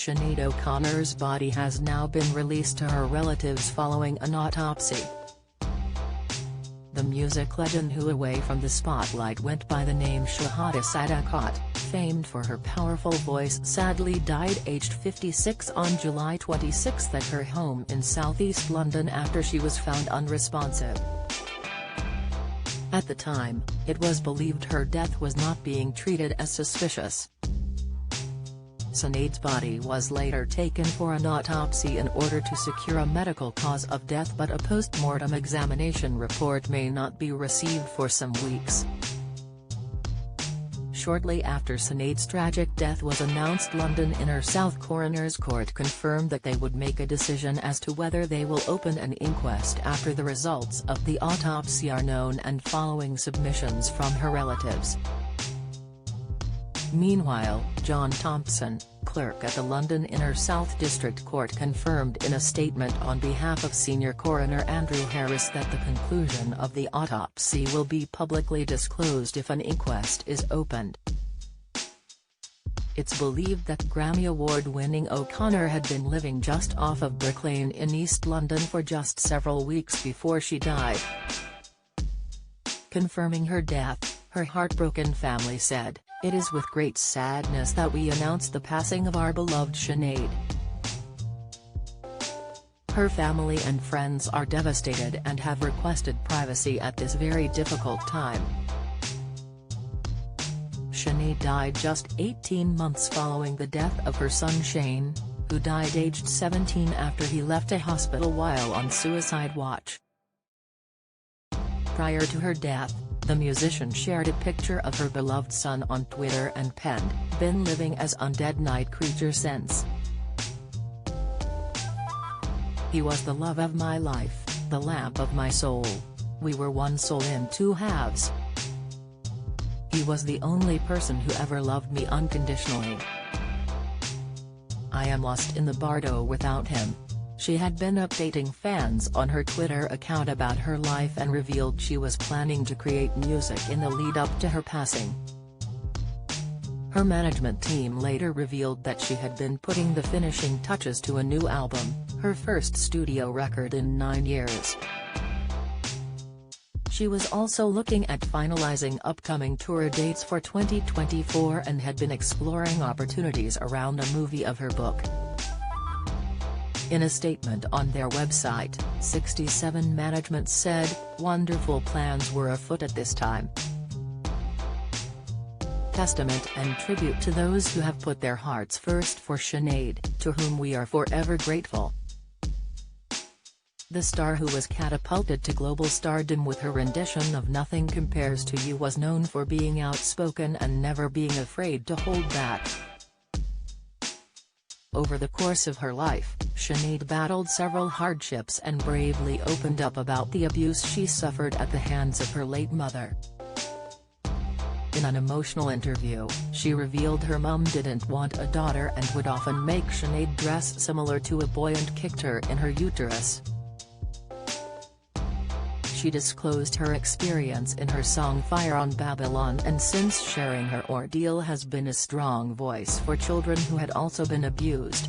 Sinead O'Connor's body has now been released to her relatives following an autopsy. The music legend, who away from the spotlight went by the name Sinead O'Connor, famed for her powerful voice, sadly died aged 56 on July 26 at her home in southeast London after she was found unresponsive. At the time, it was believed her death was not being treated as suspicious. Sinead's body was later taken for an autopsy in order to secure a medical cause of death, but a post-mortem examination report may not be received for some weeks. Shortly after Sinead's tragic death was announced, London Inner South Coroner's Court confirmed that they would make a decision as to whether they will open an inquest after the results of the autopsy are known and following submissions from her relatives. Meanwhile, John Thompson, clerk at the London Inner South District Court, confirmed in a statement on behalf of Senior Coroner Andrew Harris that the conclusion of the autopsy will be publicly disclosed if an inquest is opened. It's believed that Grammy Award-winning O'Connor had been living just off of Brick Lane in East London for just several weeks before she died. Confirming her death, her heartbroken family said, "It is with great sadness that we announce the passing of our beloved Sinead. Her family and friends are devastated and have requested privacy at this very difficult time." Sinead died just 18 months following the death of her son Shane, who died aged 17 after he left a hospital while on suicide watch. Prior to her death, the musician shared a picture of her beloved son on Twitter and penned, "Been living as undead night creature since. He was the love of my life, the lamp of my soul. We were one soul in two halves. He was the only person who ever loved me unconditionally. I am lost in the bardo without him." She had been updating fans on her Twitter account about her life and revealed she was planning to create music in the lead-up to her passing. Her management team later revealed that she had been putting the finishing touches to a new album, her first studio record in 9 years. She was also looking at finalizing upcoming tour dates for 2024 and had been exploring opportunities around a movie of her book. In a statement on their website, 67 management said, "Wonderful plans were afoot at this time. Testament and tribute to those who have put their hearts first for Sinead, to whom we are forever grateful." The star, who was catapulted to global stardom with her rendition of Nothing Compares to You, was known for being outspoken and never being afraid to hold back. Over the course of her life, Sinead battled several hardships and bravely opened up about the abuse she suffered at the hands of her late mother. In an emotional interview, she revealed her mum didn't want a daughter and would often make Sinead dress similar to a boy and kicked her in her uterus. She disclosed her experience in her song Fire on Babylon, and since sharing her ordeal has been a strong voice for children who had also been abused.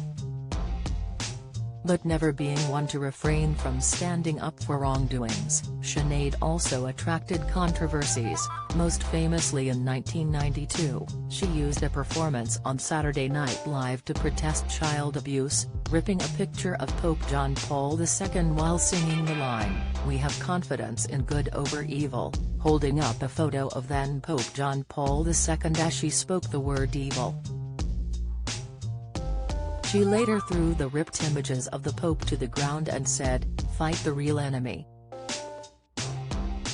But never being one to refrain from standing up for wrongdoings, Sinead also attracted controversies, most famously in 1992, she used a performance on Saturday Night Live to protest child abuse, ripping a picture of Pope John Paul II while singing the line, "We have confidence in good over evil," holding up a photo of then Pope John Paul II as she spoke the word evil. She later threw the ripped images of the Pope to the ground and said, "Fight the real enemy."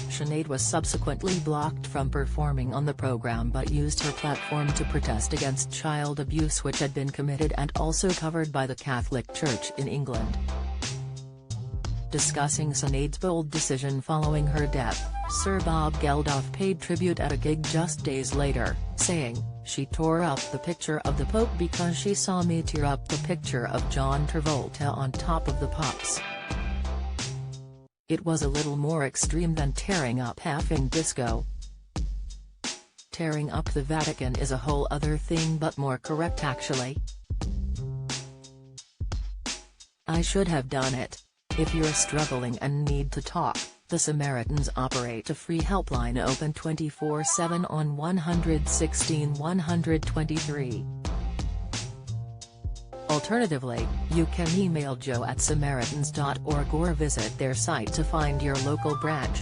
Sinead was subsequently blocked from performing on the program but used her platform to protest against child abuse, which had been committed and also covered by the Catholic Church in England. Discussing Sinead's bold decision following her death, Sir Bob Geldof paid tribute at a gig just days later, saying, "She tore up the picture of the Pope because she saw me tear up the picture of John Travolta on top of the pops. It was a little more extreme than tearing up effing disco. Tearing up the Vatican is a whole other thing, but more correct actually." I should have done it. If you're struggling and need to talk, the Samaritans operate a free helpline open 24/7 on 116 123. Alternatively, you can email joe@samaritans.org or visit their site to find your local branch.